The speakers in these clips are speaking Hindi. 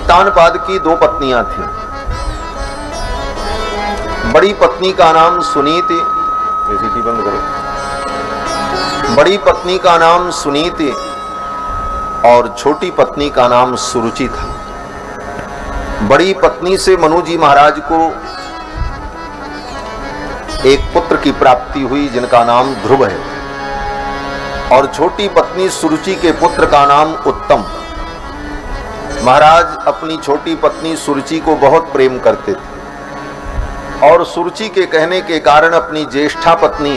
उत्तानपाद की दो पत्नियां थीं। बड़ी पत्नी का नाम सुनीति, एसीटी बंद करो। बड़ी पत्नी का नाम सुनीति और छोटी पत्नी का नाम सुरुचि था। बड़ी पत्नी से मनु जी महाराज को एक पुत्र की प्राप्ति हुई जिनका नाम ध्रुव है, और छोटी पत्नी सुरुचि के पुत्र का नाम उत्तम। महाराज अपनी छोटी पत्नी सुरुचि को बहुत प्रेम करते थे और सुरुचि के कहने के कारण अपनी ज्येष्ठा पत्नी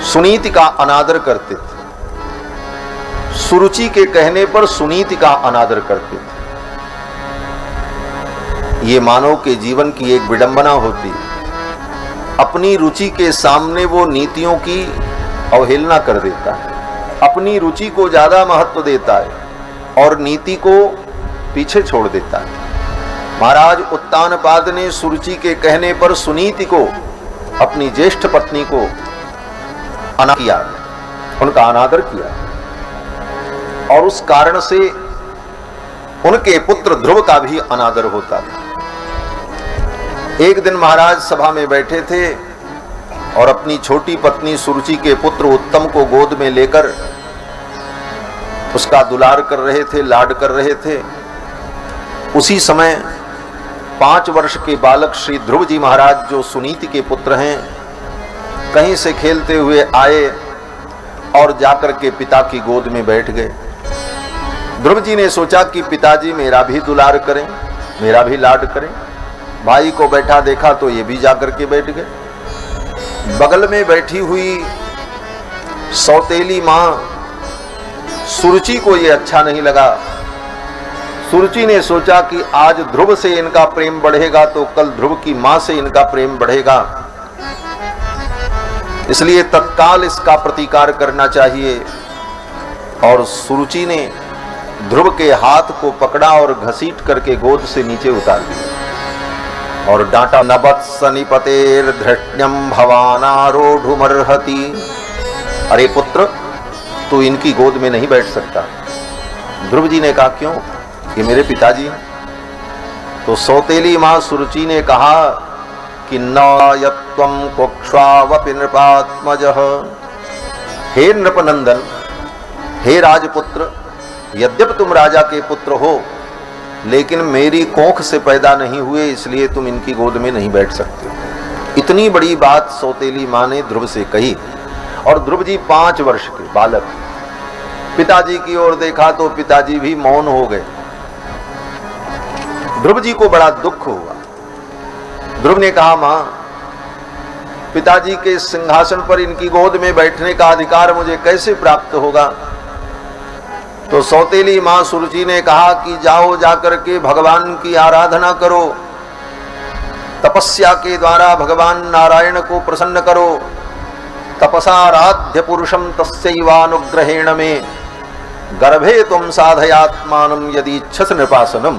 सुनीति का अनादर करते थे। सुरुचि के कहने पर सुनीति का अनादर करते थे। ये मानव के जीवन की एक विडंबना होती है। अपनी रुचि के सामने वो नीतियों की अवहेलना कर देता है, अपनी रुचि को ज्यादा महत्व देता है और नीति को पीछे छोड़ देता है। महाराज उत्तानपाद ने सुरुचि के कहने पर सुनीति को, अपनी ज्येष्ठ पत्नी को अनादर किया, उनका अनादर किया, और उस कारण से उनके पुत्र ध्रुव का भी अनादर होता था। एक दिन महाराज सभा में बैठे थे और अपनी छोटी पत्नी सुरुचि के पुत्र उत्तम को गोद में लेकर उसका दुलार कर रहे थे, लाड कर रहे थे। उसी समय 5 वर्ष के बालक श्री ध्रुव जी महाराज, जो सुनीति के पुत्र हैं, कहीं से खेलते हुए आए और जाकर के पिता की गोद में बैठ गए। ध्रुव जी ने सोचा कि पिताजी मेरा भी दुलार करें, मेरा भी लाड करें। भाई को बैठा देखा तो ये भी जाकर के बैठ गए। बगल में बैठी हुई सौतेली मां सुरुचि को ये अच्छा नहीं लगा। सुरुचि ने सोचा कि आज ध्रुव से इनका प्रेम बढ़ेगा तो कल ध्रुव की मां से इनका प्रेम बढ़ेगा, इसलिए तत्काल इसका प्रतिकार करना चाहिए। और सुरुचि ने ध्रुव के हाथ को पकड़ा और घसीट करके गोद से नीचे उतार दिया और डांटा, नवत्स निपतेर धृष्ण्यम भवानारोढ़ुमर्हति। अरे पुत्र, तू इनकी गोद में नहीं बैठ सकता। ध्रुव जी ने कहा, क्यों? ये मेरे पिताजी हैं। तो सौतेली मां सुरुचि ने कहा कि नयत्वं कुक्ष्वावपि नृपात्मजः। हे नृपनंदन, हे राजपुत्र, यद्यपि तुम राजा के पुत्र हो, लेकिन मेरी कोख से पैदा नहीं हुए, इसलिए तुम इनकी गोद में नहीं बैठ सकते। इतनी बड़ी बात सौतेली मां ने ध्रुव से कही। और ध्रुव जी 5 वर्ष के बालक, पिताजी की ओर देखा तो पिताजी भी मौन हो गए। ध्रुव जी को बड़ा दुख हुआ। ध्रुव ने कहा, मां, पिताजी के सिंहासन पर इनकी गोद में बैठने का अधिकार मुझे कैसे प्राप्त होगा? तो सौतेली मां सुरुचि ने कहा कि जाओ, जाकर के भगवान की आराधना करो, तपस्या के द्वारा भगवान नारायण को प्रसन्न करो। तपसाराध्य पुरुषम तस्यैवानुग्रहेण में गर्भे तुम साधयात्मानम यदि इच्छस नृपासनम।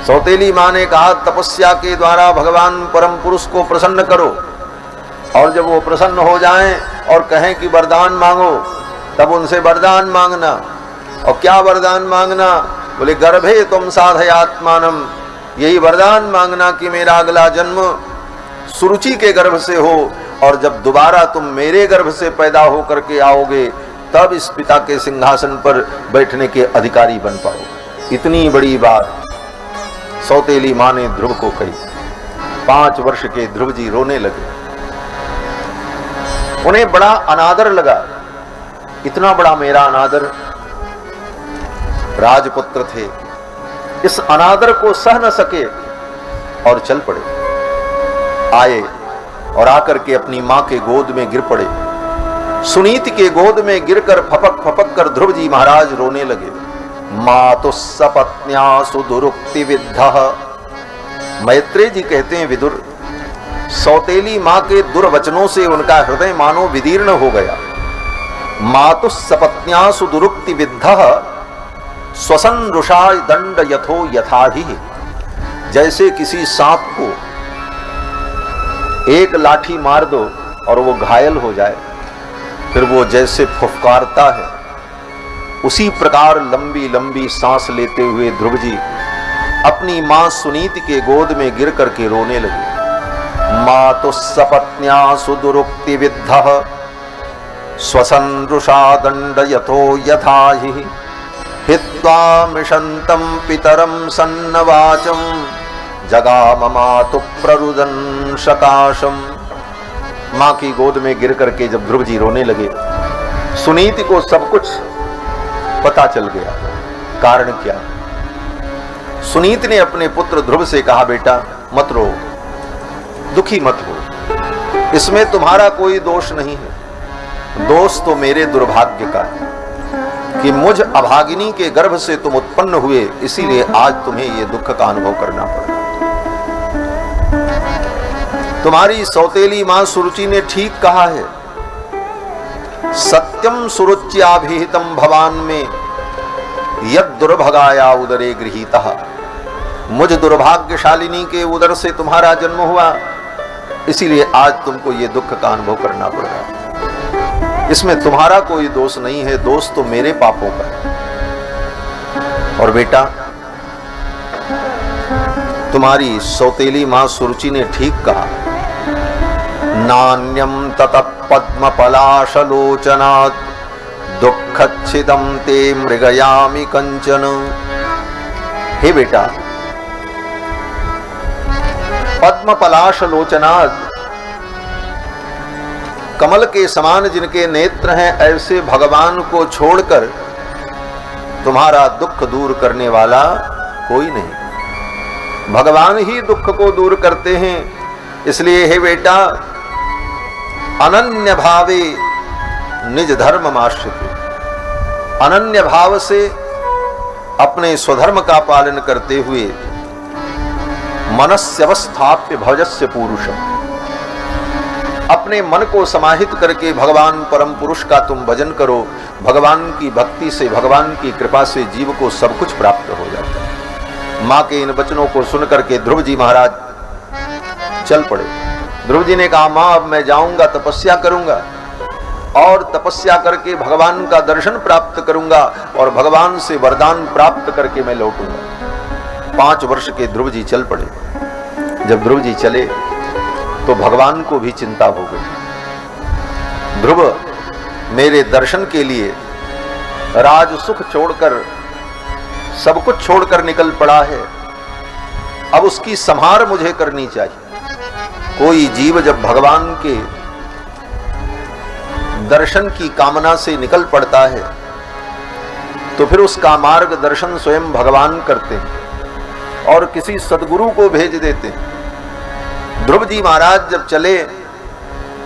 सौतेली मां ने कहा, तपस्या के द्वारा भगवान परम पुरुष को प्रसन्न करो, और जब वो प्रसन्न हो जाएं और कहें कि वरदान मांगो, तब उनसे वरदान मांगना। और क्या वरदान मांगना? बोले, गर्भे तुम साधयात्मानम, यही वरदान मांगना कि मेरा अगला जन्म सुरुचि के गर्भ से हो, और जब दोबारा तुम मेरे गर्भ से पैदा होकर के आओगे तब इस पिता के सिंहासन पर बैठने के अधिकारी बन पाओगे। इतनी बड़ी बात सौतेली मां ने ध्रुव को कही। 5 वर्ष के ध्रुव जी रोने लगे। उन्हें बड़ा अनादर लगा। इतना बड़ा मेरा अनादर, राजपुत्र थे, इस अनादर को सह न सके और चल पड़े। आए और आकर के अपनी मां के गोद में गिर पड़े। सुनीति के गोद में गिरकर फपक फपक कर ध्रुव जी महाराज रोने लगे। मातु सपत्न्या सुदुरुक्ति विद्धः। मैत्रेय जी कहते हैं, विदुर, सौतेली मां के दुर्वचनों से उनका हृदय मानो विदीर्ण हो गया। मातु सपत्न्या सुदुरुक्ति विद्धः स्वसन रुषा दंड यथो यथाहि। जैसे किसी सांप को एक लाठी मार दो और वो घायल हो जाए, फिर वो जैसे फुफकारता है, उसी प्रकार लंबी लंबी सांस लेते हुए ध्रुव जी अपनी मां सुनीति के गोद में गिर करके रोने लगे। मातु सपत्न्या सुदुरुक्ति विद्धः स्वसनृषा दंडयतो यथा हि हित्वा मिषन्तं पितरं सन्नवाचं जगाम मातु प्ररुदन सकाशम। मां की गोद में गिर करके जब ध्रुव जी रोने लगे, सुनीति को सब कुछ पता चल गया। कारण क्या? सुनीति ने अपने पुत्र ध्रुव से कहा, बेटा मत रो, दुखी मत हो, इसमें तुम्हारा कोई दोष नहीं है। दोष तो मेरे दुर्भाग्य का है कि मुझ अभागिनी के गर्भ से तुम उत्पन्न हुए, इसीलिए आज तुम्हें यह दुख का अनुभव करना पड़ा। तुम्हारी सौतेली मां सुरुचि ने ठीक कहा है, सत्यम सुरुच्याभिहितम भवान में यद दुर्भगाया उदरे गृहीतः। मुझ दुर्भाग्यशालिनी के उदर से तुम्हारा जन्म हुआ, इसीलिए आज तुमको ये दुख का अनुभव करना पड़ रहा। इसमें तुम्हारा कोई दोष नहीं है, दोष तो मेरे पापों का है। और बेटा, तुम्हारी सौतेली मां सुरुचि ने ठीक कहा, नान्यम ततः पद्मपलाशलोचनात् दुःखच्छिदं ते मृगयामि कंचन। हे बेटा, पद्मपलाशलोचनात्, कमल के समान जिनके नेत्र हैं, ऐसे भगवान को छोड़कर तुम्हारा दुख दूर करने वाला कोई नहीं। भगवान ही दुख को दूर करते हैं। इसलिए हे बेटा, अनन्य भावे निज धर्म आश्रित, अनन्य भाव से अपने स्वधर्म का पालन करते हुए मनस्यवस्थाप्य भजस्य पुरुषम, अपने मन को समाहित करके भगवान परम पुरुष का तुम भजन करो। भगवान की भक्ति से, भगवान की कृपा से जीव को सब कुछ प्राप्त हो जाता है। मां के इन वचनों को सुनकर के ध्रुव जी महाराज चल पड़े। ध्रुव जी ने कहा, मां अब मैं जाऊंगा, तपस्या करूंगा और तपस्या करके भगवान का दर्शन प्राप्त करूंगा और भगवान से वरदान प्राप्त करके मैं लौटूंगा। 5 वर्ष के ध्रुव जी चल पड़े। जब ध्रुव जी चले तो भगवान को भी चिंता हो गई। ध्रुव मेरे दर्शन के लिए राज सुख छोड़कर, सब कुछ छोड़कर निकल पड़ा है, अब उसकी संहार मुझे करनी चाहिए। कोई जीव जब भगवान के दर्शन की कामना से निकल पड़ता है तो फिर उसका मार्गदर्शन स्वयं भगवान करते हैं और किसी सद्गुरु को भेज देते हैं। ध्रुव जी महाराज जब चले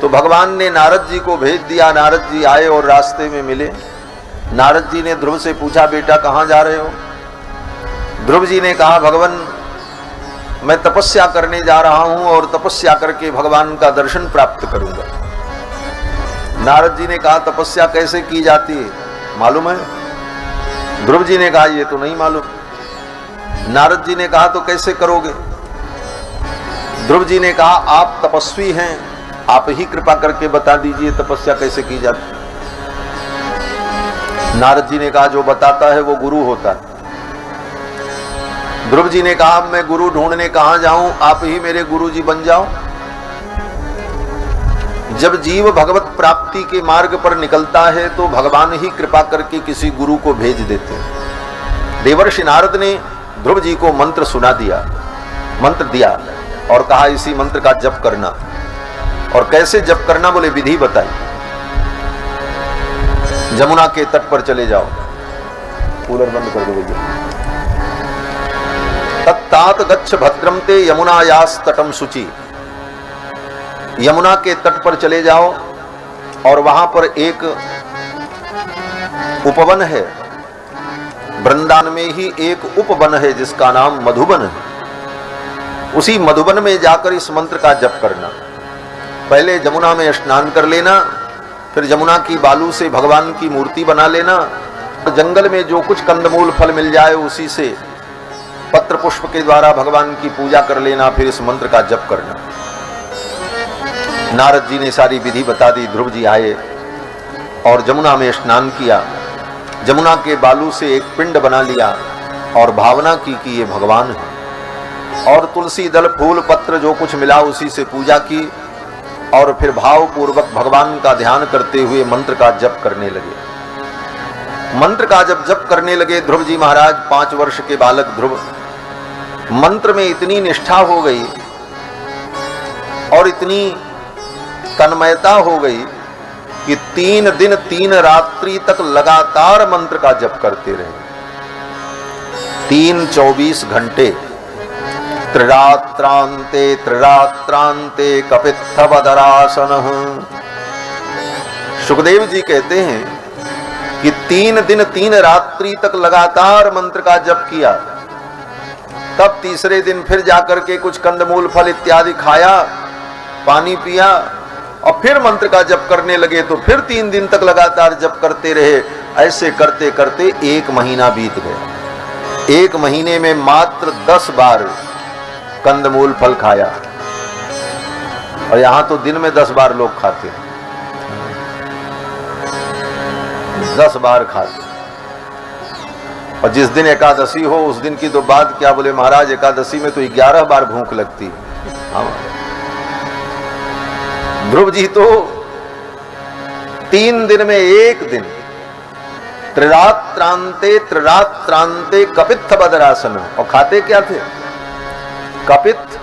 तो भगवान ने नारद जी को भेज दिया। नारद जी आए और रास्ते में मिले। नारद जी ने ध्रुव से पूछा, बेटा कहाँ जा रहे हो? ध्रुव जी ने कहा, भगवान मैं तपस्या करने जा रहा हूं और तपस्या करके भगवान का दर्शन प्राप्त करूंगा। नारद जी ने कहा, तपस्या कैसे की जाती है मालूम है? ध्रुव जी ने कहा, ये तो नहीं मालूम। नारद जी ने कहा, तो कैसे करोगे? ध्रुव जी ने कहा, आप तपस्वी हैं, आप ही कृपा करके बता दीजिए तपस्या कैसे की जाती है। नारद जी ने कहा, जो बताता है वो गुरु होता है। ध्रुव जी ने कहा, मैं गुरु ढूंढने कहां जाऊं, आप ही मेरे गुरु जी बन जाओ। जब जीव भगवत प्राप्ति के मार्ग पर निकलता है तो भगवान ही कृपा करके किसी गुरु को भेज देते हैं। देवर्षि नारद ने ध्रुव जी को मंत्र सुना दिया, मंत्र दिया और कहा, इसी मंत्र का जप करना। और कैसे जप करना बोले, विधि बताई। जमुना के तट पर चले जाओ, कूलर बंद कर दो भैया। तत्तात गच्छ भद्रम ते यमुनायास तटम शुचि। यमुना के तट पर चले जाओ और वहां पर एक उपवन है। वृंदावन में ही एक उपवन है जिसका नाम मधुबन है। उसी मधुबन में जाकर इस मंत्र का जप करना। पहले जमुना में स्नान कर लेना, फिर जमुना की बालू से भगवान की मूर्ति बना लेना। जंगल में जो कुछ कंदमूल फल मिल जाए उसी से पत्र पुष्प के द्वारा भगवान की पूजा कर लेना, फिर इस मंत्र का जप करना। नारद जी ने सारी विधि बता दी। ध्रुव जी आए और जमुना में स्नान किया जमुना के बालू से एक पिंड बना लिया और भावना की कि ये भगवान है, और तुलसी दल फूल पत्र जो कुछ मिला उसी से पूजा की, और फिर भाव पूर्वक भगवान का ध्यान करते हुए मंत्र का जप करने लगे। मंत्र का जब जप करने लगे ध्रुव जी महाराज, 5 वर्ष के बालक ध्रुव, मंत्र में इतनी निष्ठा हो गई और इतनी तन्मयता हो गई कि 3 दिन 3 रात्रि तक लगातार मंत्र का जप करते रहे। 3-24 घंटे। त्रिरात्रांते त्रिरात्रांते कपित्थवदरासन। सुखदेव जी कहते हैं कि 3 दिन 3 रात्रि तक लगातार मंत्र का जप किया। तब तीसरे दिन फिर जाकर के कुछ कंदमूल फल इत्यादि खाया, पानी पिया और फिर मंत्र का जप करने लगे। तो फिर 3 दिन तक लगातार जप करते रहे। ऐसे करते करते 1 महीना बीत गया। 1 महीने में मात्र 10 बार कंदमूल फल खाया, और यहां तो दिन में 10 बार लोग खाते हैं, 10 बार खाते। और जिस दिन एकादशी हो उस दिन की तो बात क्या, बोले महाराज एकादशी में तो 11 बार भूख लगती है। ध्रुव जी तो 3 दिन में 1 दिन त्रिरात्रांते त्रिरात्रांते कपित्थवदरासन। और खाते क्या थे? कपित्थ,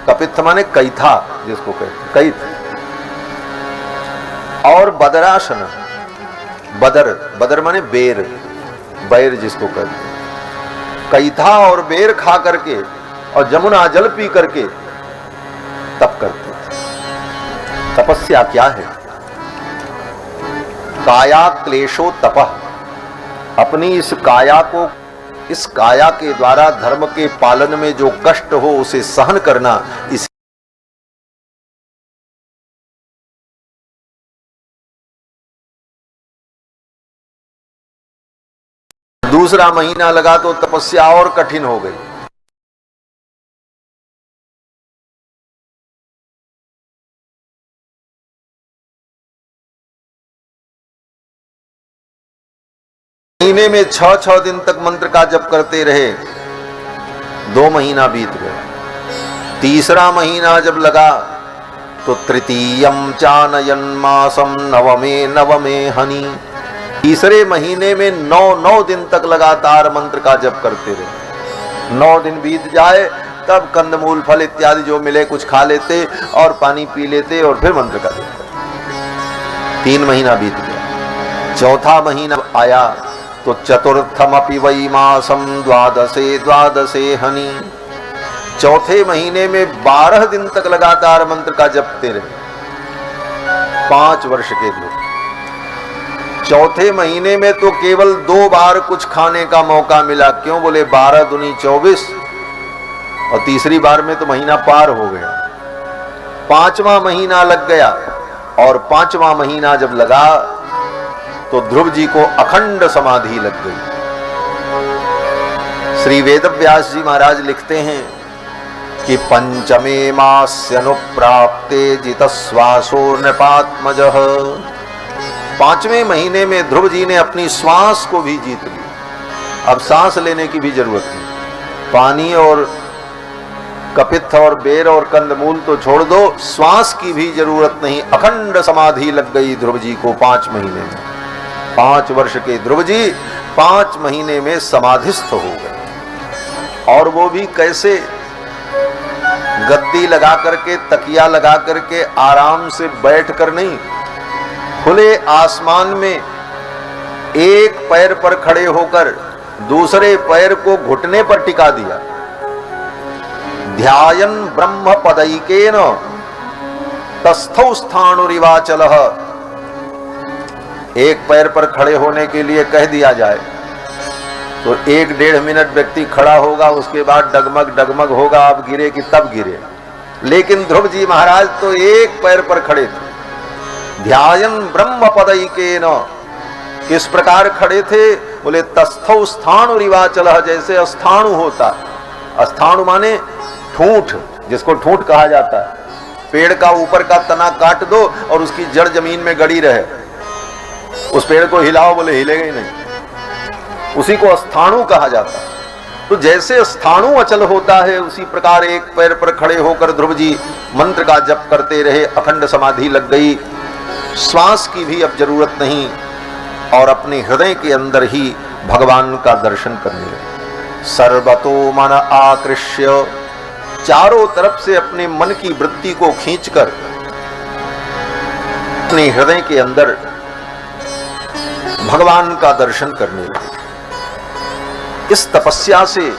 कपित्थ माने कैथा जिसको कहते, कैथ, और बदरासन, बदर, बदर माने बेर, बैर जिसको कहते। कैथा और बेर खा करके और जमुना जल पी करके तप करते। तपस्या क्या है? काया क्लेशो तपः। अपनी इस काया को, इस काया के द्वारा धर्म के पालन में जो कष्ट हो उसे सहन करना, इस दूसरा महीना लगा तो तपस्या और कठिन हो गई। महीने में 6-6 दिन तक मंत्र का जप करते रहे। 2 महीना बीत गए। तीसरा महीना जब लगा तो तृतीयम चानयन मासम नवमे हनि। तीसरे महीने में 9 दिन तक लगातार मंत्र का जप करते रहे। 9 दिन बीत जाए तब कंदमूल फल इत्यादि जो मिले कुछ खा लेते और पानी पी लेते और फिर मंत्र का जप करते। 3 महीना बीत गया। चौथा महीना आया तो चतुर्थमपि वै मासम द्वादशे हनि। चौथे महीने में 12 दिन तक लगातार मंत्र का जपते रहे। 5 वर्ष के लोग। चौथे महीने में तो केवल 2 बार कुछ खाने का मौका मिला। क्यों? बोले 12 दूनी 24, और तीसरी बार में तो महीना पार हो गया। 5वां महीना लग गया, और 5वां महीना जब लगा तो ध्रुव जी को अखंड समाधि लग गई। श्री वेदव्यास जी महाराज लिखते हैं कि पंचमे मास्यनुप्राप्ते जितश्वासो नृपात्मजः। 5वें महीने में ध्रुव जी ने अपनी श्वास को भी जीत लिया। अब सांस लेने की भी जरूरत नहीं। पानी और कपित्थ और बेर और कंदमूल तो छोड़ दो, श्वास की भी जरूरत नहीं। अखंड समाधि लग गई ध्रुव जी को 5 महीने में। 5 वर्ष के ध्रुव जी 5 महीने में समाधिस्थ हो गए। और वो भी कैसे? गद्दी लगा करके, तकिया लगा करके आराम से बैठ कर नहीं, खुले आसमान में एक पैर पर खड़े होकर दूसरे पैर को घुटने पर टिका दिया। ध्यायन् ब्रह्म पदैकेन तस्थौ स्थाणुरिवाचलः। एक पैर पर खड़े होने के लिए कह दिया जाए तो 1-1.5 मिनट व्यक्ति खड़ा होगा, उसके बाद डगमग डगमग होगा, अब गिरे कि तब गिरे। लेकिन ध्रुव जी महाराज तो एक पैर पर खड़े थे। ध्यायन् ब्रह्म पदैकेन। किस प्रकार खड़े थे? बोले तस्थौ स्थाणुरिवाचलः। जैसे स्थाणु होता, स्थाणु माने ठूंठ, जिसको ठूंठ कहा जाता है। पेड़ का ऊपर का तना काट दो और उसकी जड़ जमीन में गड़ी रहे, उस पेड़ को हिलाओ, बोले हिलेगा ही नहीं। उसी को स्थाणु कहा जाता है। तो जैसे स्थाणु अचल होता है, उसी प्रकार एक पैर पर खड़े होकर ध्रुव जी मंत्र का जप करते रहे। अखंड समाधि लग गई, श्वास की भी अब जरूरत नहीं, और अपने हृदय के अंदर ही भगवान का दर्शन करने लगे। सर्वतो मन आकृष्य, चारों तरफ से अपने मन की वृत्ति को खींचकर अपने हृदय के अंदर भगवान का दर्शन करने लगे। इस तपस्या से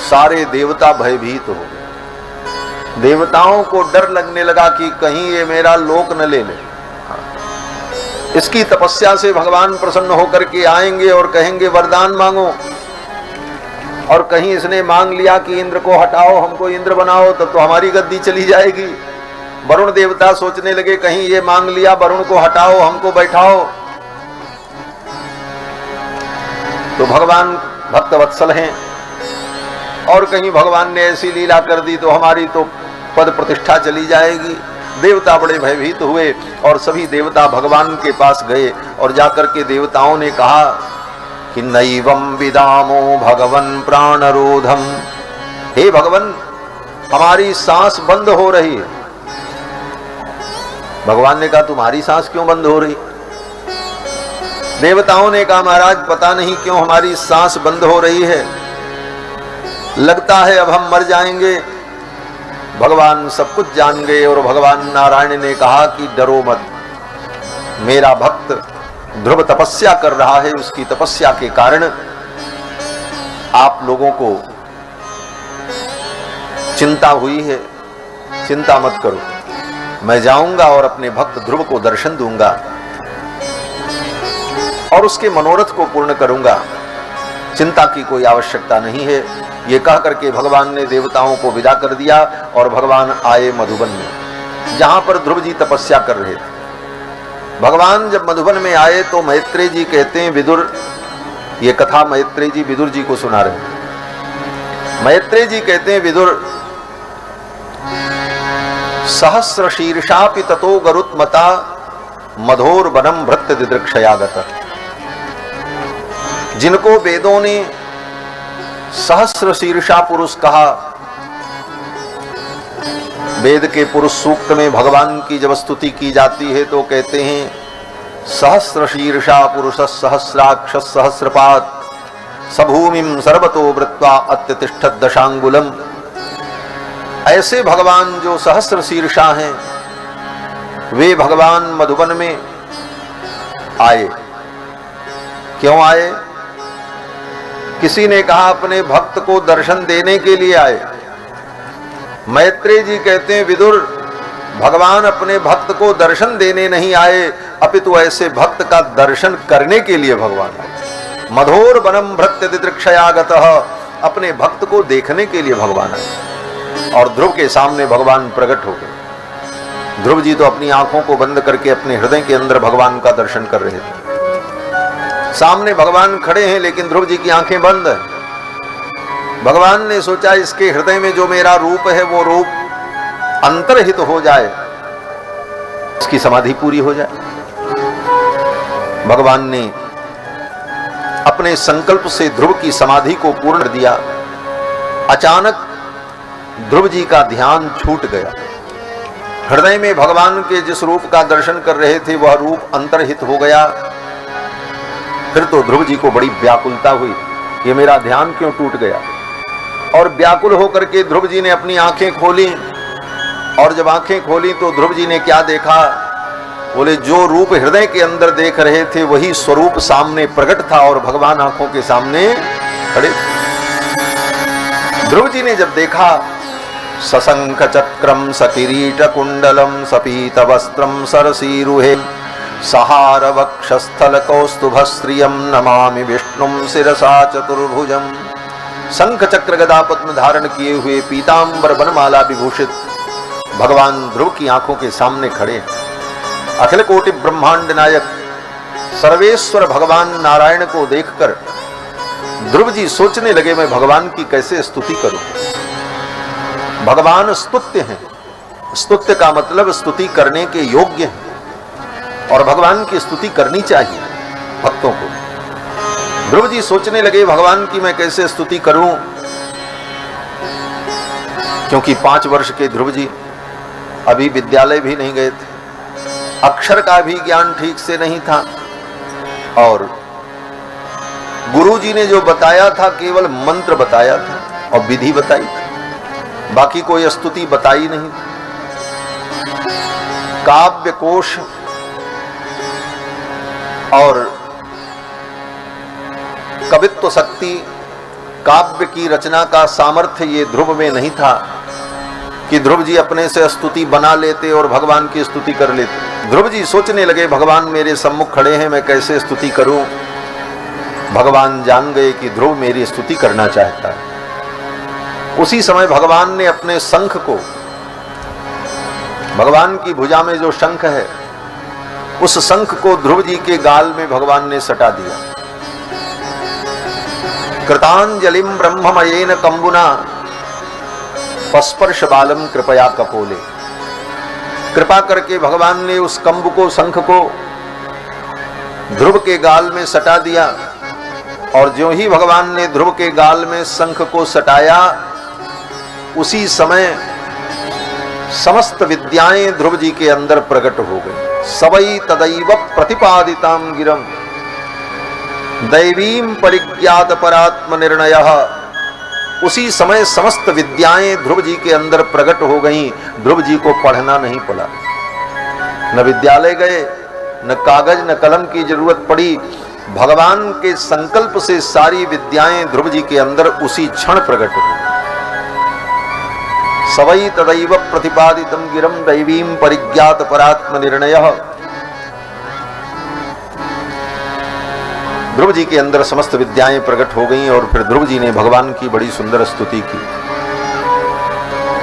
सारे देवता भयभीत हो गए। देवताओं को डर लगने लगा कि कहीं ये मेरा लोक न ले ले। इसकी तपस्या से भगवान प्रसन्न होकर के आएंगे और कहेंगे वरदान मांगो, और कहीं इसने मांग लिया कि इंद्र को हटाओ, हमको इंद्र बनाओ, तब तो हमारी गद्दी चली जाएगी। वरुण देवता सोचने लगे कहीं ये मांग लिया वरुण को हटाओ, हमको बैठाओ। तो भगवान भक्त वत्सल हैं, और कहीं भगवान ने ऐसी लीला कर दी तो हमारी तो पद प्रतिष्ठा चली जाएगी। देवता बड़े भयभीत हुए और सभी देवता भगवान के पास गए, और जाकर के देवताओं ने कहा कि नैवं विदामो भगवन् प्राणरोधम, हे भगवान हमारी सांस बंद हो रही है। भगवान ने कहा तुम्हारी सांस क्यों बंद हो रही? देवताओं ने कहा महाराज पता नहीं क्यों हमारी सांस बंद हो रही है, लगता है अब हम मर जाएंगे। भगवान सब कुछ जान गए, और भगवान नारायण ने कहा कि डरो मत, मेरा भक्त ध्रुव तपस्या कर रहा है, उसकी तपस्या के कारण आप लोगों को चिंता हुई है, चिंता मत करो, मैं जाऊंगा और अपने भक्त ध्रुव को दर्शन दूंगा और उसके मनोरथ को पूर्ण करूंगा, चिंता की कोई आवश्यकता नहीं है। ये कह करके भगवान ने देवताओं को विदा कर दिया, और भगवान आए मधुबन में, जहां पर ध्रुव जी तपस्या कर रहे थे। भगवान जब मधुबन में आए तो मैत्रेय जी कहते हैं, विदुर, ये कथा मैत्रेय जी विदुर जी को सुना रहे हैं। मैत्रेय जी कहते हैं, विदुर सहस्र शीर्षापि ततो गरुत्मता मधोर वनम भृत्य दिदृक्षयागत, जिनको वेदों ने सहस्र शीर्षा पुरुष कहा। वेद के पुरुष सूक्त में भगवान की जब स्तुति की जाती है तो कहते हैं सहस्र शीर्षा पुरुष सहस्राक्ष सहस्रपाद सभूमिम सर्वतो वृत्वा अत्यतिष्ठत दशांगुलम। ऐसे भगवान जो सहस्र शीर्षा हैं, वे भगवान मधुबन में आए। क्यों आए? किसी ने कहा अपने भक्त को दर्शन देने के लिए आए। मैत्रेय जी कहते हैं, विदुर, भगवान अपने भक्त को दर्शन देने नहीं आए, अपितु ऐसे भक्त का दर्शन करने के लिए भगवान आए। मधोर वनम भृत्य दिदृक्षयागतः, अपने भक्त को देखने के लिए भगवान आए। और ध्रुव के सामने भगवान प्रकट हो गए। ध्रुव जी तो अपनी आंखों को बंद करके अपने हृदय के अंदर भगवान का दर्शन कर रहे थे। सामने भगवान खड़े हैं, लेकिन ध्रुव जी की आंखें बंद हैं। भगवान ने सोचा इसके हृदय में जो मेरा रूप है वो रूप अंतर्हित हो जाए, इसकी समाधि पूरी हो जाए। भगवान ने अपने संकल्प से ध्रुव की समाधि को पूर्ण कर दिया। अचानक ध्रुव जी का ध्यान छूट गया। हृदय में भगवान के जिस रूप का दर्शन कर रहे थे वह रूप अंतर्हित हो गया। फिर तो ध्रुव जी को बड़ी व्याकुलता हुई, ये मेरा ध्यान क्यों टूट गया। और व्याकुल होकर के ध्रुव जी ने अपनी आंखें खोली, और जब आंखें खोली तो ध्रुव जी ने क्या देखा? बोले जो रूप हृदय के अंदर देख रहे थे वही स्वरूप सामने प्रकट था, और भगवान आंखों के सामने खड़े। ध्रुव जी ने जब देखा, सशंख चक्रम सकिरीट कुंडलम सपीत वस्त्रम सरसीरुहे सहार वक्षस्थल कौस्तुभ श्रियम नमामि विष्णुम शिरसा चतुर्भुजम। शंख चक्र गदा पद्म धारण किए हुए पीतांबर वनमाला विभूषित भगवान ध्रुव की आंखों के सामने खड़े। अखिल कोटि ब्रह्मांड नायक सर्वेश्वर भगवान नारायण को देखकर ध्रुव जी सोचने लगे, मैं भगवान की कैसे स्तुति करूं। भगवान स्तुत्य हैं। स्तुत्य का मतलब स्तुति करने के योग्य है, और भगवान की स्तुति करनी चाहिए भक्तों को। ध्रुव जी सोचने लगे भगवान की मैं कैसे स्तुति करूं, क्योंकि 5 वर्ष के ध्रुव जी अभी विद्यालय भी नहीं गए थे, अक्षर का भी ज्ञान ठीक से नहीं था, और गुरु जी ने जो बताया था केवल मंत्र बताया था और विधि बताई थी, बाकी कोई स्तुति बताई नहीं। काव्य कोश और कवित्व शक्ति, काव्य की रचना का सामर्थ्य ये ध्रुव में नहीं था कि ध्रुव जी अपने से स्तुति बना लेते और भगवान की स्तुति कर लेते। ध्रुव जी सोचने लगे भगवान मेरे सम्मुख खड़े हैं, मैं कैसे स्तुति करूं। भगवान जान गए कि ध्रुव मेरी स्तुति करना चाहता है। उसी समय भगवान ने अपने शंख को, भगवान की भुजा में जो शंख है, उस शंख को ध्रुव जी के गाल में भगवान ने सटा दिया। कृतांजलिम ब्रह्ममयेन कंबुना पस्पर्श बालम कृपया कपोले। कृपा करके भगवान ने उस कंब को, शंख को ध्रुव के गाल में सटा दिया, और ज्यों ही भगवान ने ध्रुव के गाल में शंख को सटाया, उसी समय समस्त विद्याएं ध्रुव जी के अंदर प्रकट हो गई। सवै तदैव प्रतिपादितां गिरम दैवीं परिज्ञात परात्म निर्णयः। उसी समय समस्त विद्याएं ध्रुव जी के अंदर प्रकट हो गईं। ध्रुव जी को पढ़ना नहीं पड़ा, न विद्यालय गए, न कागज न कलम की जरूरत पड़ी। भगवान के संकल्प से सारी विद्याएं ध्रुव जी के अंदर उसी क्षण प्रकट हुई। सवै तदैव प्रतिपादितं गिरं दैवीं परिज्ञात परात्म निर्णयः। ध्रुव जी के अंदर समस्त विद्याएं प्रकट हो गईं, और फिर ध्रुव जी ने भगवान की बड़ी सुंदर स्तुति की।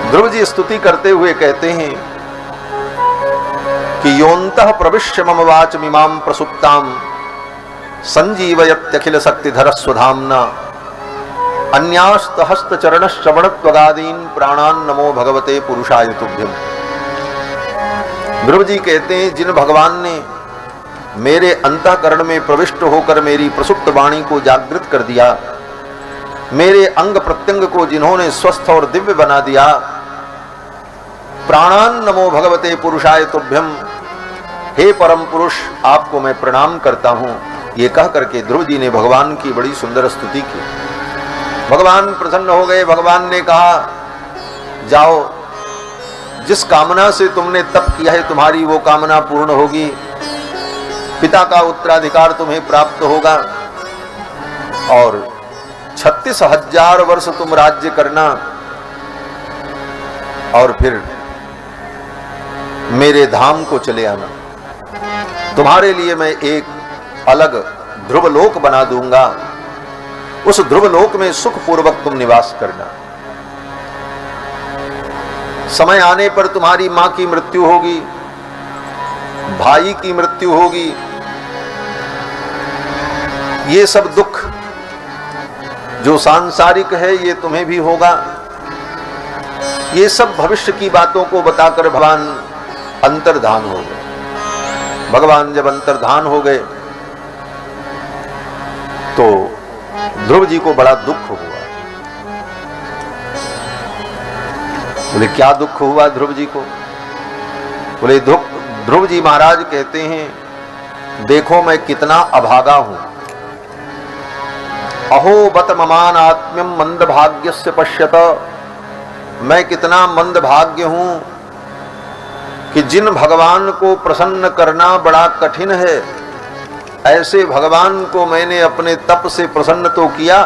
ध्रुव जी स्तुति करते हुए कहते हैं कि योऽन्तः प्रविश्य मम वाचमिमां प्रसुप्तां संजीवयत्यखिल शक्तिधर स्वधाम्ना अन्यास्त हस्त चरण श्रवण त्वगादीन प्राणान नमो भगवते पुरुषाय तुभ्यम। ध्रुव जी कहते हैं जिन भगवान ने मेरे अंतःकरण में प्रविष्ट होकर मेरी प्रसुप्त वाणी को जागृत कर दिया, मेरे अंग प्रत्यंग को जिन्होंने स्वस्थ और दिव्य बना दिया, प्राणान नमो भगवते पुरुषाय तुभ्यम, हे परम पुरुष आपको मैं प्रणाम करता हूं। ये कह करके ध्रुव जी ने भगवान की बड़ी सुंदर स्तुति की। भगवान प्रसन्न हो गए। भगवान ने कहा जाओ, जिस कामना से तुमने तप किया है तुम्हारी वो कामना पूर्ण होगी, पिता का उत्तराधिकार तुम्हें प्राप्त होगा, और 36,000 वर्ष तुम राज्य करना, और फिर मेरे धाम को चले आना। तुम्हारे लिए मैं एक अलग ध्रुवलोक बना दूंगा, उस ध्रुवलोक में सुखपूर्वक तुम निवास करना। समय आने पर तुम्हारी मां की मृत्यु होगी, भाई की मृत्यु होगी, ये सब दुख जो सांसारिक है ये तुम्हें भी होगा। ये सब भविष्य की बातों को बताकर भगवान अंतर्धान हो गए। भगवान जब अंतर्धान हो गए तो ध्रुव जी को बड़ा दुख हुआ। बोले क्या दुख हुआ ध्रुव जी को? बोले ध्रुव जी महाराज कहते हैं देखो मैं कितना अभागा हूं। अहो बत ममान आत्म्यम मंद भाग्यस्य पश्यत। मैं कितना मंद भाग्य हूं कि जिन भगवान को प्रसन्न करना बड़ा कठिन है, ऐसे भगवान को मैंने अपने तप से प्रसन्न तो किया,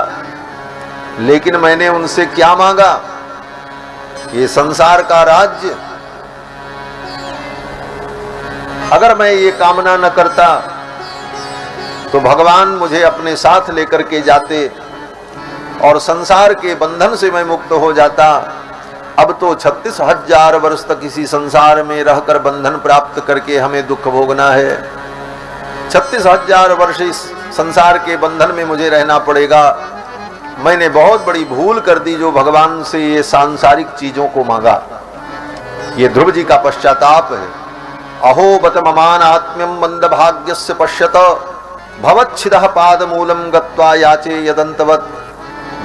लेकिन मैंने उनसे क्या मांगा? ये संसार का राज्य। अगर मैं ये कामना न करता तो भगवान मुझे अपने साथ लेकर के जाते और संसार के बंधन से मैं मुक्त हो जाता। अब तो 36,000 वर्ष तक इसी संसार में रहकर बंधन प्राप्त करके हमें दुख भोगना है। 36,000 वर्ष इस संसार के बंधन में मुझे रहना पड़ेगा। मैंने बहुत बड़ी भूल कर दी जो भगवान से ये सांसारिक चीजों को मांगा। ये ध्रुव जी का पश्चाताप है। अहो बत ममान आत्म्यम मंद भाग्यस्य पश्यत। भवच्छिदः पादमूलम गत्वा याचे यदंतवत,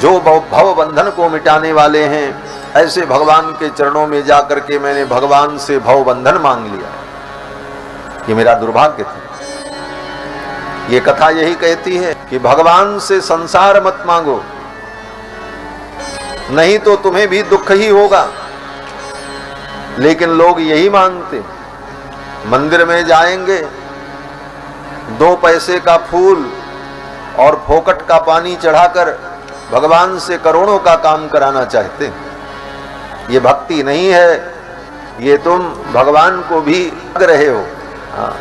जो भव बंधन को मिटाने वाले हैं, ऐसे भगवान के चरणों में जाकर के मैंने भगवान से भव बंधन मांग लिया। ये मेरा दुर्भाग्य था। ये कथा यही कहती है कि भगवान से संसार मत मांगो, नहीं तो तुम्हें भी दुख ही होगा। लेकिन लोग यही मांगते, मंदिर में जाएंगे, 2 पैसे का फूल और फोकट का पानी चढ़ाकर भगवान से करोड़ों का काम कराना चाहते। ये भक्ति नहीं है, ये तुम भगवान को भी ठग रहे हो। हाँ,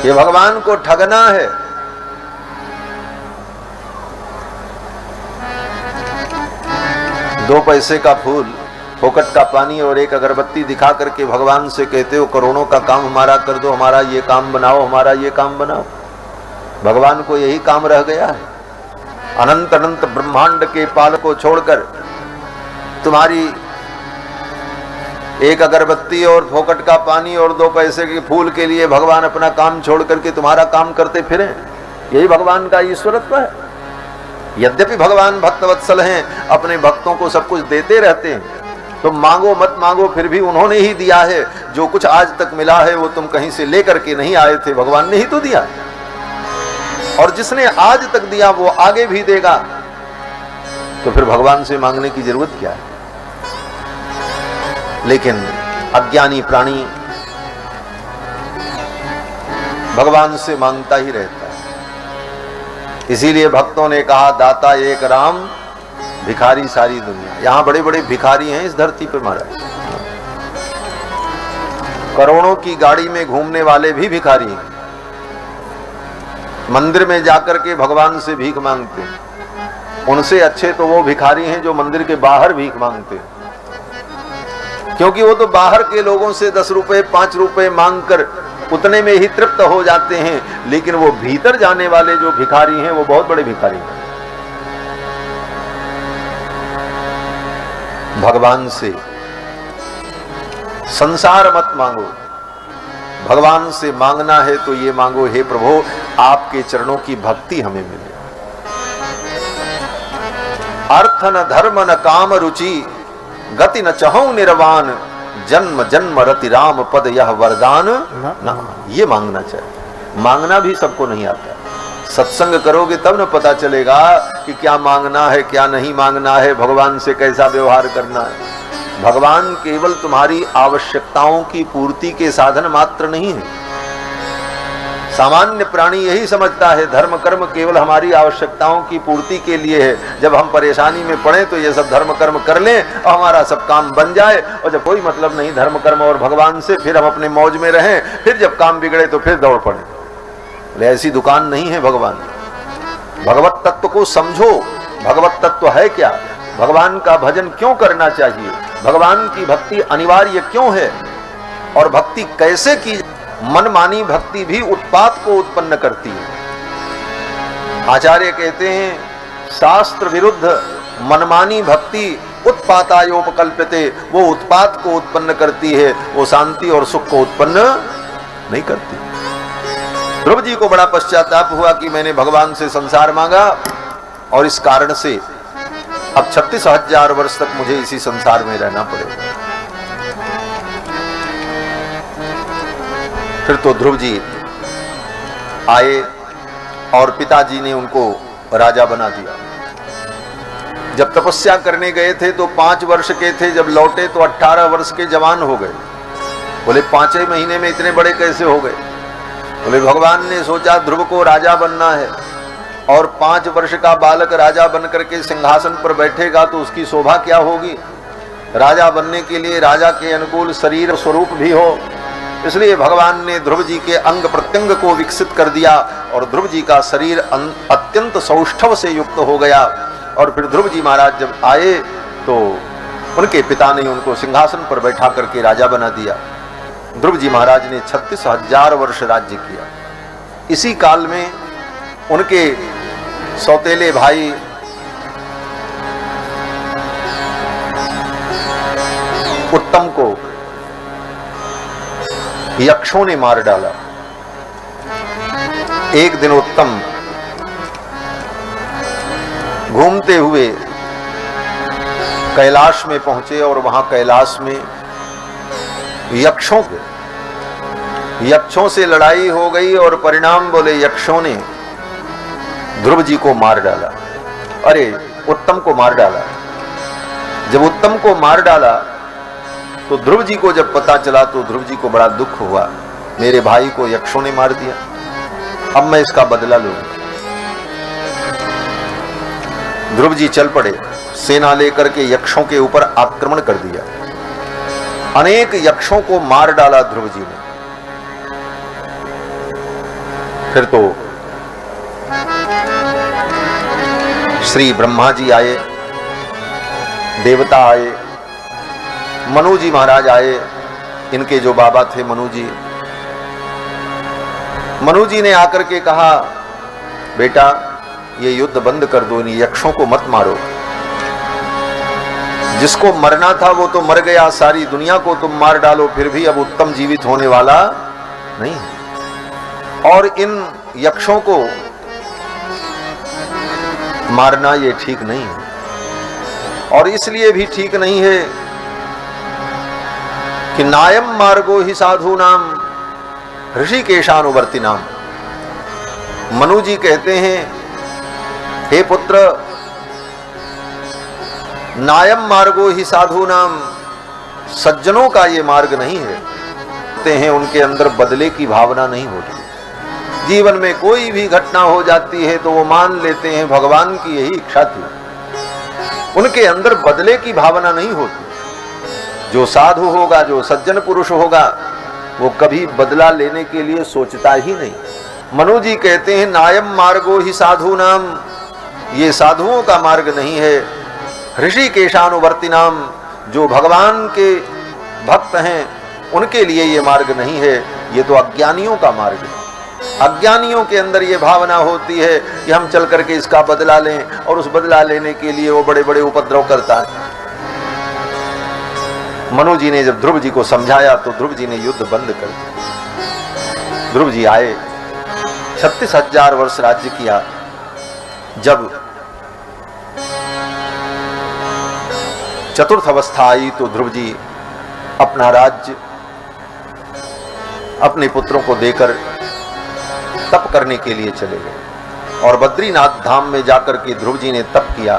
ये भगवान को ठगना है। दो पैसे का फूल, फोकट का पानी और एक अगरबत्ती दिखा करके भगवान से कहते हो करोड़ों का काम हमारा कर दो, हमारा ये काम बनाओ, हमारा ये काम बनाओ। भगवान को यही काम रह गया है। अनंत अनंत ब्रह्मांड के पाल को छोड़कर तुम्हारी एक अगरबत्ती और फोकट का पानी और 2 पैसे के फूल के लिए भगवान अपना काम छोड़ करके तुम्हारा काम करते फिरें। यही भगवान का ईश्वरत्व है। यद्यपि भगवान भक्तवत्सल हैं, अपने भक्तों को सब कुछ देते रहते हैं, तुम मांगो मत मांगो फिर भी उन्होंने ही दिया है। जो कुछ आज तक मिला है वो तुम कहीं से लेकर के नहीं आए थे, भगवान ने ही तो दिया। और जिसने आज तक दिया वो आगे भी देगा, तो फिर भगवान से मांगने की जरूरत क्या है। लेकिन अज्ञानी प्राणी भगवान से मांगता ही रहता है। इसीलिए भक्तों ने कहा दाता एक राम, भिखारी सारी दुनिया। यहां बड़े बड़े भिखारी हैं इस धरती पर महाराज। करोड़ों की गाड़ी में घूमने वाले भी भिखारी हैं। मंदिर में जाकर के भगवान से भीख मांगते हैं। उनसे अच्छे तो वो भिखारी हैं जो मंदिर के बाहर भीख मांगते हैं, क्योंकि वो तो बाहर के लोगों से 10 रुपए 5 रुपए मांगकर उतने में ही तृप्त हो जाते हैं। लेकिन वो भीतर जाने वाले जो भिखारी हैं वो बहुत बड़े भिखारी हैं। भगवान से संसार मत मांगो, भगवान से मांगना है तो ये मांगो, हे प्रभु आपके चरणों की भक्ति हमें मिले। अर्थ न धर्म न काम रुचि, गति न चहु निर्वाण, जन्म जन्म रति राम पद यह वरदान न। ये मांगना चाहिए। मांगना भी सबको नहीं आता। सत्संग करोगे तब न पता चलेगा कि क्या मांगना है क्या नहीं मांगना है, भगवान से कैसा व्यवहार करना है। भगवान केवल तुम्हारी आवश्यकताओं की पूर्ति के साधन मात्र नहीं है। सामान्य प्राणी यही समझता है धर्म कर्म केवल हमारी आवश्यकताओं की पूर्ति के लिए है। जब हम परेशानी में पड़े तो ये सब धर्म कर्म कर लें और हमारा सब काम बन जाए, और जब कोई मतलब नहीं धर्म कर्म और भगवान से, फिर हम अपने मौज में रहें। फिर जब काम बिगड़े तो फिर दौड़ पड़े। ऐसी दुकान नहीं है भगवान। भगवत तत्व को समझो। भगवत तत्व है क्या, भगवान का भजन क्यों करना चाहिए, भगवान की भक्ति अनिवार्य क्यों है, और भक्ति कैसे की। मनमानी भक्ति भी उत्पात को उत्पन्न करती है। आचार्य कहते हैं शास्त्र विरुद्ध मनमानी भक्ति उत्पातायोपकल्प्यते, वो उत्पात को उत्पन्न करती है, वो शांति और सुख को उत्पन्न नहीं करती। ध्रुव जी को बड़ा पश्चाताप हुआ कि मैंने भगवान से संसार मांगा और इस कारण से अब 36,000 वर्ष तक मुझे इसी संसार में रहना पड़ेगा। फिर तो ध्रुव जी आए और पिताजी ने उनको राजा बना दिया। जब तपस्या करने गए थे तो 5 वर्ष के थे, जब लौटे तो 18 वर्ष के जवान हो गए। बोले 5 महीने में इतने बड़े कैसे हो गए। बोले भगवान ने सोचा ध्रुव को राजा बनना है और 5 वर्ष का बालक राजा बनकर के सिंहासन पर बैठेगा तो उसकी शोभा क्या होगी। राजा बनने के लिए राजा के अनुकूल शरीर स्वरूप भी हो, इसलिए भगवान ने ध्रुव जी के अंग प्रत्यंग को विकसित कर दिया और ध्रुव जी का शरीर अत्यंत सौष्ठव से युक्त हो गया। और फिर ध्रुव जी महाराज जब आए तो उनके पिता ने उनको सिंहासन पर बैठा करके राजा बना दिया। ध्रुव जी महाराज ने 36,000 वर्ष राज्य किया। इसी काल में उनके सौतेले भाई उत्तम को यक्षों ने मार डाला। एक दिन उत्तम घूमते हुए कैलाश में पहुंचे और वहां कैलाश में यक्षों से लड़ाई हो गई और परिणाम बोले यक्षों ने ध्रुव जी को मार डाला। अरे उत्तम को मार डाला। जब उत्तम को मार डाला तो ध्रुव जी को जब पता चला तो ध्रुव जी को बड़ा दुख हुआ, मेरे भाई को यक्षों ने मार दिया, अब मैं इसका बदला लूंगा। ध्रुव जी चल पड़े, सेना लेकर के यक्षों के ऊपर आक्रमण कर दिया। अनेक यक्षों को मार डाला ध्रुव जी ने। फिर तो श्री ब्रह्मा जी आए, देवता आए, मनु जी महाराज आए, इनके जो बाबा थे मनु जी। मनु जी ने आकर के कहा, बेटा ये युद्ध बंद कर दो, इन यक्षों को मत मारो। जिसको मरना था वो तो मर गया, सारी दुनिया को तुम मार डालो, फिर भी अब उत्तम जीवित होने वाला नहीं। और इन यक्षों को मारना ये ठीक नहीं है। और इसलिए भी ठीक नहीं है कि नायम मार्गो ही साधु नाम ऋषिकेशानुवर्ती नाम। मनु जी कहते हैं, हे पुत्र, नायम मार्गो ही साधु नाम, सज्जनों का ये मार्ग नहीं है। कहते हैं उनके अंदर बदले की भावना नहीं होती। जीवन में कोई भी घटना हो जाती है तो वो मान लेते हैं भगवान की यही इच्छा थी। उनके अंदर बदले की भावना नहीं होती। जो साधु होगा, जो सज्जन पुरुष होगा, वो कभी बदला लेने के लिए सोचता ही नहीं। मनु जी कहते हैं, नायम मार्गो ही साधु नाम, ये साधुओं का मार्ग नहीं है। ऋषिकेशानुवर्ती नाम, जो भगवान के भक्त हैं उनके लिए ये मार्ग नहीं है, ये तो अज्ञानियों का मार्ग है। अज्ञानियों के अंदर ये भावना होती है कि हम चल करके इसका बदला लें, और उस बदला लेने के लिए वो बड़े बड़े उपद्रव करता है। मनु जी ने जब ध्रुव जी को समझाया तो ध्रुव जी ने युद्ध बंद कर दिया। ध्रुव जी आए, 36,000 वर्ष राज्य किया। जब चतुर्थ अवस्था आई तो ध्रुव जी अपना राज्य अपने पुत्रों को देकर तप करने के लिए चले गए। और बद्रीनाथ धाम में जाकर के ध्रुव जी ने तप किया।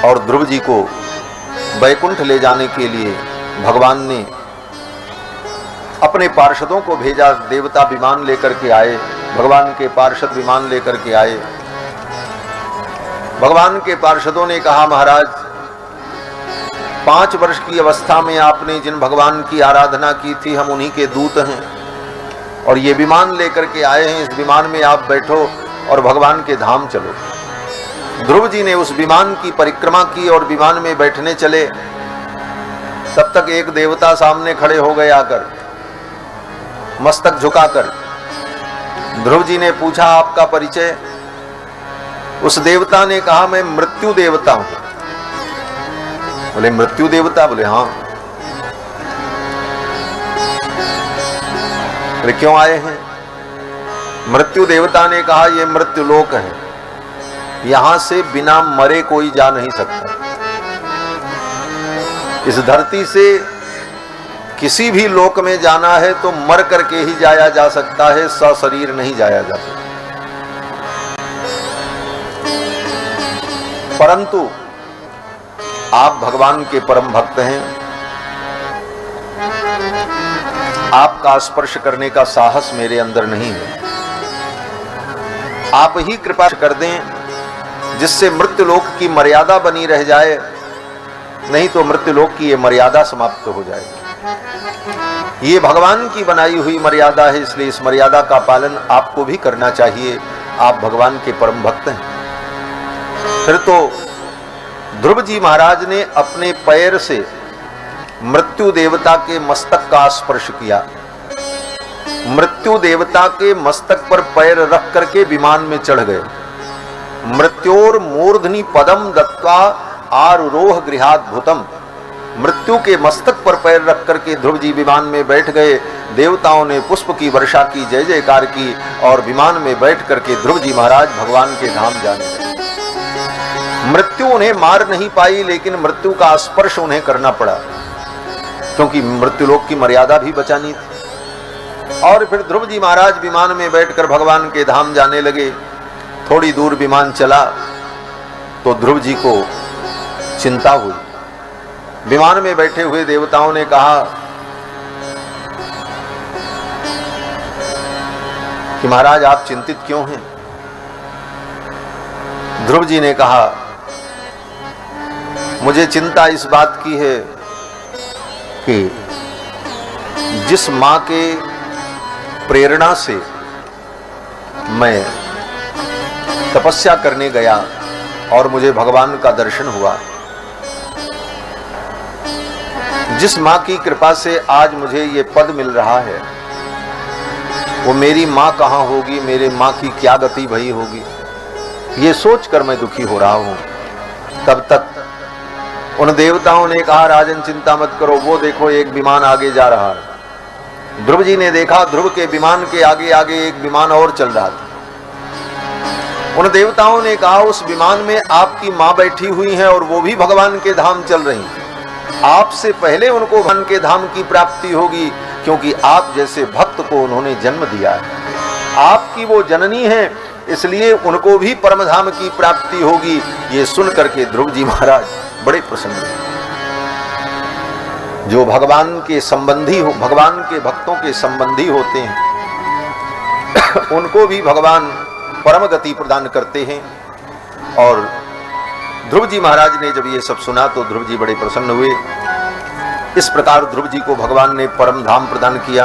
और ध्रुव जी को वैकुंठ ले जाने के लिए भगवान ने अपने पार्षदों को भेजा। देवता विमान लेकर के आए, भगवान के पार्षद विमान लेकर के आए। भगवान के पार्षदों ने कहा, महाराज 5 वर्ष की अवस्था में आपने जिन भगवान की आराधना की थी, हम उन्हीं के दूत हैं और ये विमान लेकर के आए हैं। इस विमान में आप बैठो और भगवान के धाम चलो। ध्रुव जी ने उस विमान की परिक्रमा की और विमान में बैठने चले। तब तक एक देवता सामने खड़े हो गए आकर, मस्तक झुकाकर। ध्रुव जी ने पूछा, आपका परिचय? उस देवता ने कहा, मैं मृत्यु देवता हूं। बोले, मृत्यु देवता? बोले, हाँ। बोले, क्यों आए हैं? मृत्यु देवता ने कहा, यह मृत्यु लोक है, यहां से बिना मरे कोई जा नहीं सकता। इस धरती से किसी भी लोक में जाना है तो मर करके ही जाया जा सकता है, सशरीर नहीं जाया जा सकता। परंतु आप भगवान के परम भक्त हैं, आपका स्पर्श करने का साहस मेरे अंदर नहीं है। आप ही कृपा कर दें जिससे मृत्युलोक की मर्यादा बनी रह जाए, नहीं तो मृत्युलोक की ये मर्यादा समाप्त हो जाएगी। ये भगवान की बनाई हुई मर्यादा है, इसलिए इस मर्यादा का पालन आपको भी करना चाहिए। आप भगवान के परम भक्त हैं। फिर तो ध्रुव जी महाराज ने अपने पैर से मृत्यु देवता के मस्तक का स्पर्श किया। मृत्यु देवता के मस्तक पर पैर रख करके विमान में चढ़ गए। मृत्योर मूर्धनि पदम दत्वा आरुरोह गृहाद्भुतम। मृत्यु के मस्तक पर पैर रख करके ध्रुव जी विमान में बैठ गए। देवताओं ने पुष्प की वर्षा की, जय जयकार की और विमान में बैठ करके ध्रुव जी महाराज भगवान के धाम जाने लगे। मृत्यु उन्हें मार नहीं पाई, लेकिन मृत्यु का स्पर्श उन्हें करना पड़ा, क्योंकि मृत्युलोक की मर्यादा भी बचानी थी। और फिर ध्रुव जी महाराज विमान में बैठकर भगवान के धाम जाने लगे। थोड़ी दूर विमान चला तो ध्रुव जी को चिंता हुई। विमान में बैठे हुए देवताओं ने कहा कि महाराज आप चिंतित क्यों हैं? ध्रुव जी ने कहा मुझे चिंता इस बात की है कि जिस मां के प्रेरणा से मैं तपस्या करने गया और मुझे भगवान का दर्शन हुआ, जिस मां की कृपा से आज मुझे ये पद मिल रहा है, वो मेरी मां कहां होगी, मेरे मां की क्या गति भई होगी, ये सोचकर मैं दुखी हो रहा हूं। तब तक उन देवताओं ने कहा राजन चिंता मत करो, वो देखो एक विमान आगे जा रहा है। ध्रुव जी ने देखा ध्रुव के विमान के आगे आगे एक विमान और चल रहा था। उन देवताओं ने कहा उस विमान में आपकी मां बैठी हुई है और वो भी भगवान के धाम चल रही है, आपसे पहले उनको भगवान के धाम की प्राप्ति होगी, क्योंकि आप जैसे भक्त को उन्होंने जन्म दिया है, आपकी वो जननी है, इसलिए उनको भी परम धाम की प्राप्ति होगी। ये सुन करके ध्रुव जी महाराज बड़े प्रसन्न हुए। जो भगवान के संबंधी हो, भगवान के भक्तों के संबंधी होते हैं उनको भी भगवान परम गति प्रदान करते हैं। और ध्रुव जी महाराज ने जब ये सब सुना तो ध्रुव जी बड़े प्रसन्न हुए। इस प्रकार ध्रुव जी को भगवान ने परम धाम प्रदान किया।